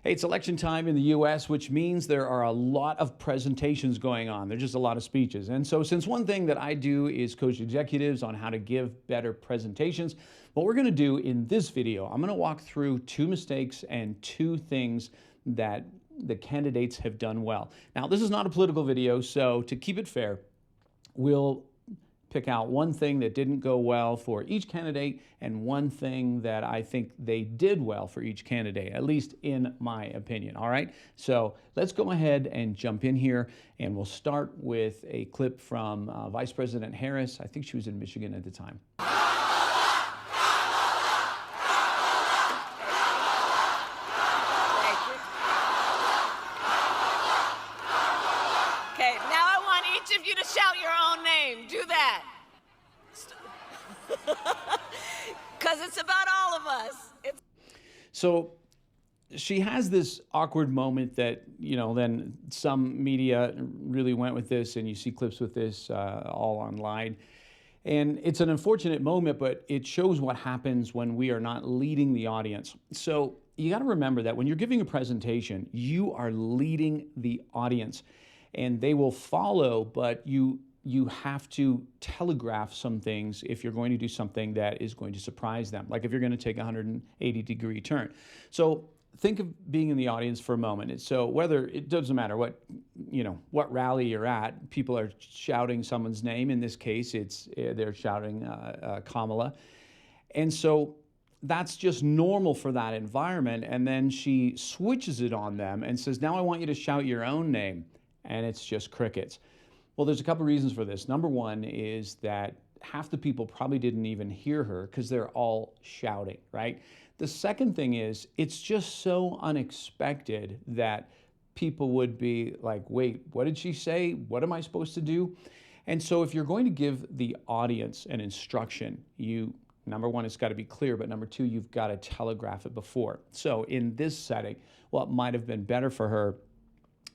Hey, it's election time in the US, which means there are a lot of presentations going on. There's just a lot of speeches. And so, since one thing that I do is coach executives on how to give better presentations, what we're going to do in this video, I'm going to walk through 2 mistakes and 2 things that the candidates have done well. Now, this is not a political video, so to keep it fair, we'll pick out one thing that didn't go well for each candidate and one thing that I think they did well for each candidate, at least in my opinion. All right, so let's go ahead and jump in here, and we'll start with a clip from Vice President Harris. I think she was in Michigan at the time. Okay, now I want each of you to shout your own name. Do that. Because it's about all of us. So she has this awkward moment that, then some media really went with this, and you see clips with this all online. And it's an unfortunate moment, but it shows what happens when we are not leading the audience. So you got to remember that when you're giving a presentation, you are leading the audience, and they will follow, but you have to telegraph some things if you're going to do something that is going to surprise them, like if you're going to take a 180-degree turn. So think of being in the audience for a moment. So whether, it doesn't matter what rally you're at, people are shouting someone's name. In this case, they're shouting Kamala. And so that's just normal for that environment. And then she switches it on them and says, now I want you to shout your own name. And it's just crickets. Well, there's a couple reasons for this. Number one is that half the people probably didn't even hear her because they're all shouting, right? The second thing is it's just so unexpected that people would be like, wait, what did she say? What am I supposed to do? And so if you're going to give the audience an instruction, number one, it's got to be clear, but number two, you've got to telegraph it before. So in this setting, what might have been better for her,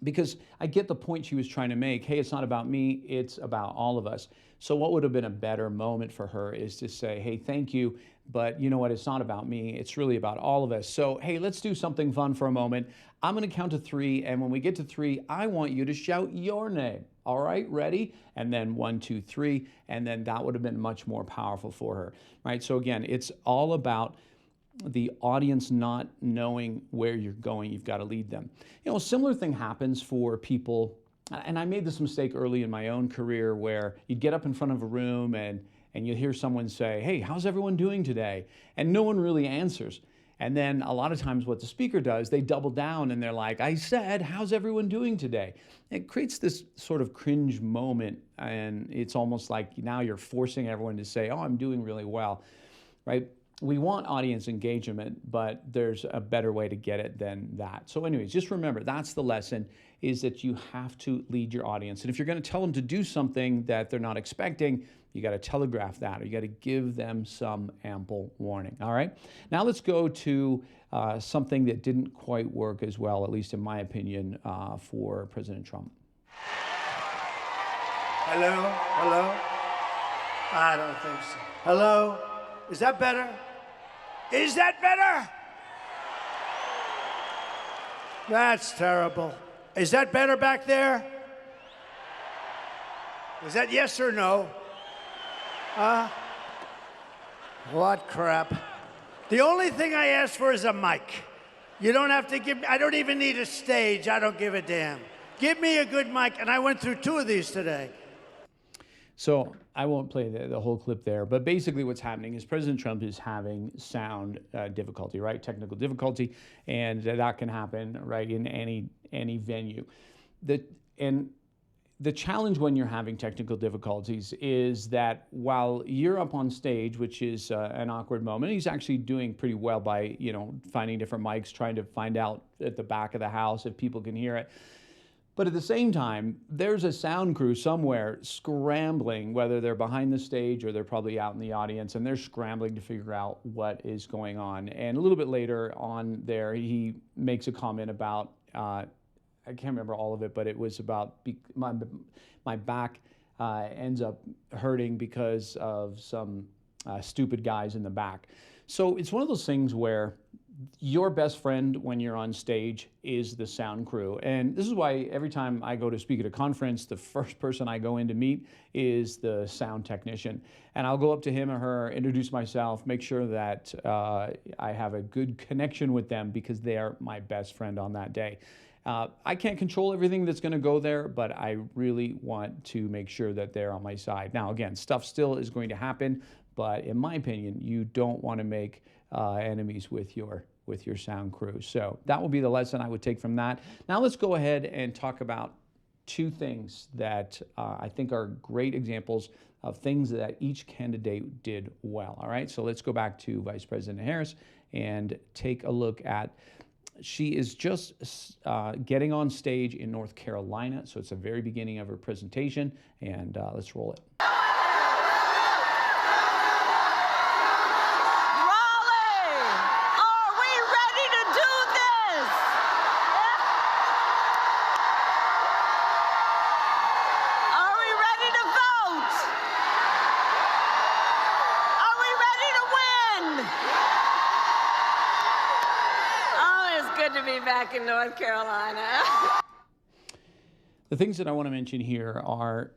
because I get the point she was trying to make. Hey, it's not about me, it's about all of us. So what would have been a better moment for her is to say, hey, thank you, but you know what, it's not about me, it's really about all of us. So, hey, let's do something fun for a moment. I'm gonna count to 3, and when we get to 3, I want you to shout your name. All right, ready? And then 1, 2, 3, and then that would have been much more powerful for her, right? So again, it's all about the audience not knowing where you're going. You've got to lead them. A similar thing happens for people, and I made this mistake early in my own career where you'd get up in front of a room and you hear someone say, hey, how's everyone doing today? And no one really answers. And then a lot of times what the speaker does, they double down and they're like, I said, how's everyone doing today? It creates this sort of cringe moment, and it's almost like now you're forcing everyone to say, oh, I'm doing really well, right? We want audience engagement, but there's a better way to get it than that. So anyways, just remember, that's the lesson, is that you have to lead your audience. And if you're going to tell them to do something that they're not expecting, you got to telegraph that, or you got to give them some ample warning. All right. Now let's go to something that didn't quite work as well, at least in my opinion, for President Trump. Hello? Hello? I don't think so. Hello? Is that better? Is that better? That's terrible. Is that better back there? Is that yes or no? What crap. The only thing I asked for is a mic. You don't have to give, I don't even need a stage. I don't give a damn. Give me a good mic, and I went through 2 of these today. So I won't play the whole clip there, but basically what's happening is President Trump is having sound difficulty, right? Technical difficulty, and that can happen, right, in any venue. The challenge when you're having technical difficulties is that while you're up on stage, which is an awkward moment, he's actually doing pretty well by, finding different mics, trying to find out at the back of the house if people can hear it. But at the same time, there's a sound crew somewhere scrambling, whether they're behind the stage or they're probably out in the audience, and they're scrambling to figure out what is going on. And a little bit later on there, he makes a comment about, I can't remember all of it, but it was about my back ends up hurting because of some stupid guys in the back. So it's one of those things where your best friend when you're on stage is the sound crew. And this is why every time I go to speak at a conference, the first person I go in to meet is the sound technician. And I'll go up to him or her, introduce myself, make sure that I have a good connection with them because they are my best friend on that day. I can't control everything that's going to go there, but I really want to make sure that they're on my side. Now, again, stuff still is going to happen, but in my opinion, you don't want to make enemies with your sound crew. So that will be the lesson I would take from that. Now let's go ahead and talk about two things that I think are great examples of things that each candidate did well. All right, so let's go back to Vice President Harris and take a look at. She is just getting on stage in North Carolina, so it's the very beginning of her presentation, and let's roll it. Good to be back in North Carolina. The things that I want to mention here are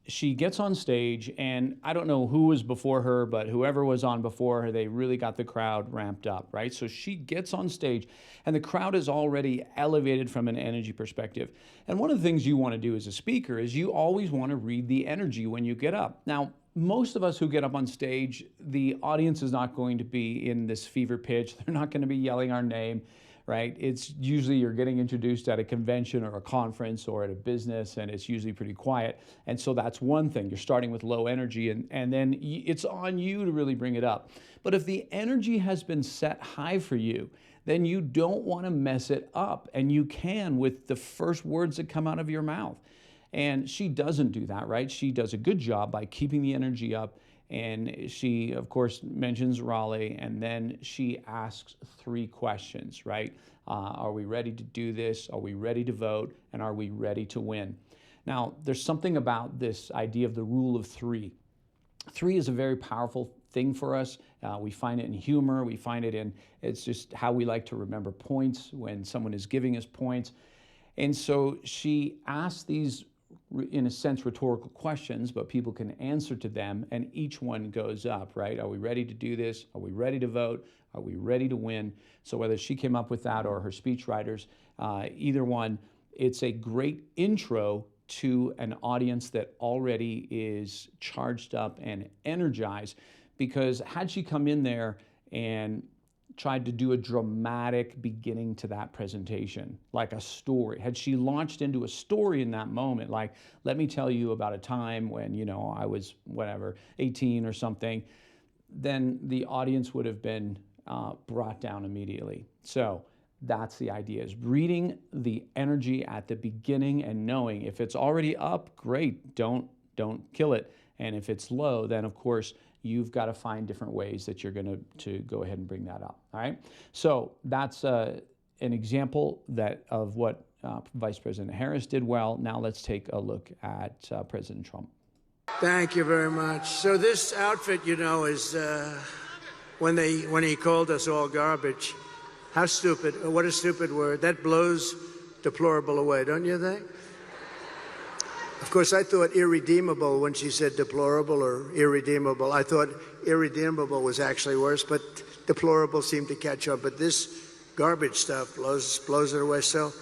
she gets on stage, and I don't know who was before her, but whoever was on before her, they really got the crowd ramped up, right? So she gets on stage, and the crowd is already elevated from an energy perspective. And one of the things you want to do as a speaker is you always want to read the energy when you get up. Now, most of us who get up on stage, the audience is not going to be in this fever pitch. They're not going to be yelling our name. Right? It's usually you're getting introduced at a convention or a conference or at a business, and it's usually pretty quiet. And so that's one thing. You're starting with low energy, and then it's on you to really bring it up. But if the energy has been set high for you, then you don't want to mess it up. And you can with the first words that come out of your mouth. And she doesn't do that, right? She does a good job by keeping the energy up. And she, of course, mentions Raleigh, and then she asks three questions, right? Are we ready to do this? Are we ready to vote? And are we ready to win? Now, there's something about this idea of the rule of three. Three is a very powerful thing for us. We find it in humor. We find it in, it's just how we like to remember points when someone is giving us points. And so she asks these, in a sense, rhetorical questions, but people can answer to them, and each one goes up, right? Are we ready to do this? Are we ready to vote? Are we ready to win? So whether she came up with that or her speechwriters, either one, it's a great intro to an audience that already is charged up and energized, because had she come in there and tried to do a dramatic beginning to that presentation, like a story. Had she launched into a story in that moment, like, let me tell you about a time when, I was, 18 or something, then the audience would have been brought down immediately. So that's the idea, is reading the energy at the beginning and knowing if it's already up, great, don't kill it. And if it's low, then of course, you've got to find different ways that you're going to go ahead and bring that up. All right. So that's an example of what Vice President Harris did well. Now let's take a look at President Trump. Thank you very much. So this outfit, is when he called us all garbage. How stupid! What a stupid word. That blows deplorable away, don't you think? Of course, I thought irredeemable when she said deplorable or irredeemable. I thought irredeemable was actually worse, but deplorable seemed to catch up. But this garbage stuff blows it away. So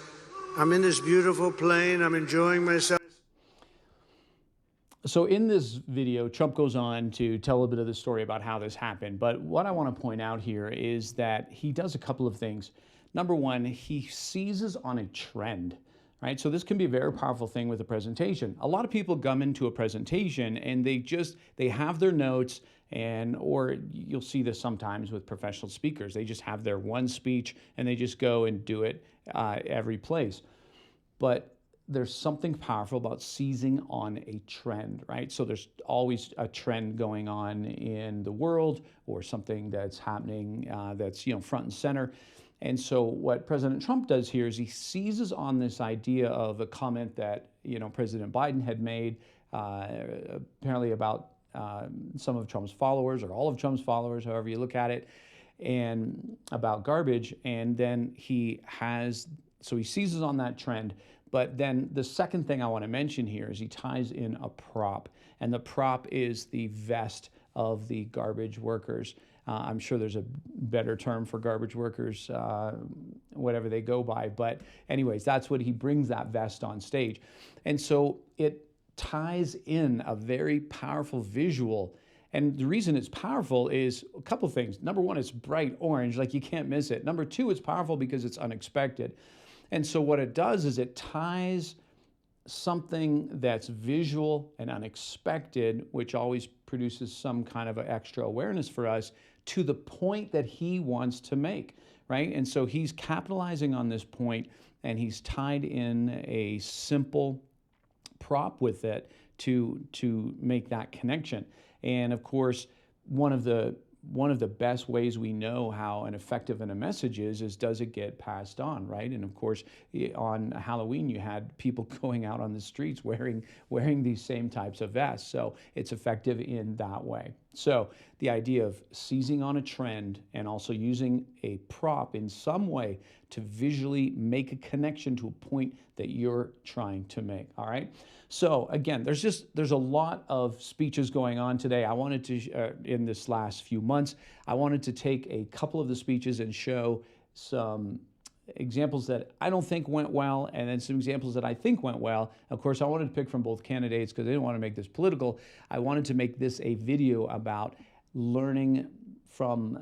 I'm in this beautiful plane. I'm enjoying myself. So in this video, Trump goes on to tell a bit of the story about how this happened. But what I want to point out here is that he does a couple of things. Number one, he seizes on a trend. Right? So this can be a very powerful thing with a presentation. A lot of people come into a presentation and they have their notes, or you'll see this sometimes with professional speakers. They just have their one speech and they just go and do it every place. But there's something powerful about seizing on a trend, right? So there's always a trend going on in the world, or something that's happening that's front and center. And so what President Trump does here is he seizes on this idea of a comment that President Biden had made apparently about some of Trump's followers, or all of Trump's followers, however you look at it. and about garbage. And then he seizes on that trend. But then the second thing I want to mention here is he ties in a prop, and the prop is the vest of the garbage workers. I'm sure there's a better term for garbage workers, whatever they go by. But anyways, that's what he brings, that vest on stage. And so it ties in a very powerful visual. And the reason it's powerful is a couple things. Number one, it's bright orange, like you can't miss it. Number two, it's powerful because it's unexpected. And so what it does is it ties something that's visual and unexpected, which always produces some kind of extra awareness for us, to the point that he wants to make, right? And so he's capitalizing on this point, and he's tied in a simple prop with it to make that connection. And of course, one of the best ways we know how an effective in a message is does it get passed on, right? And of course, on Halloween, you had people going out on the streets wearing these same types of vests. So it's effective in that way. So the idea of seizing on a trend and also using a prop in some way to visually make a connection to a point that you're trying to make, all right? So again, there's a lot of speeches going on today. I wanted to, in this last few months, I wanted to take a couple of the speeches and show some examples that I don't think went well, and then some examples that I think went well. Of course, I wanted to pick from both candidates because I didn't want to make this political. I wanted to make this a video about learning from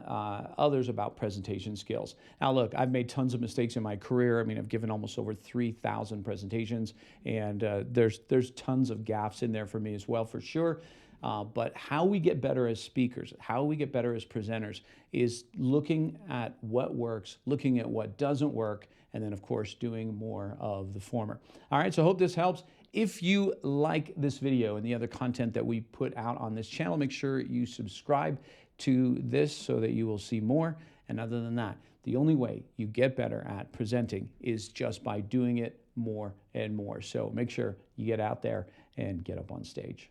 others about presentation skills. Now, look, I've made tons of mistakes in my career. I mean, I've given almost over 3,000 presentations, and there's tons of gaffes in there for me as well, for sure. But how we get better as speakers, how we get better as presenters, is looking at what works, looking at what doesn't work, and then, of course, doing more of the former. All right, so I hope this helps. If you like this video and the other content that we put out on this channel, make sure you subscribe to this so that you will see more. And other than that, the only way you get better at presenting is just by doing it more and more. So make sure you get out there and get up on stage.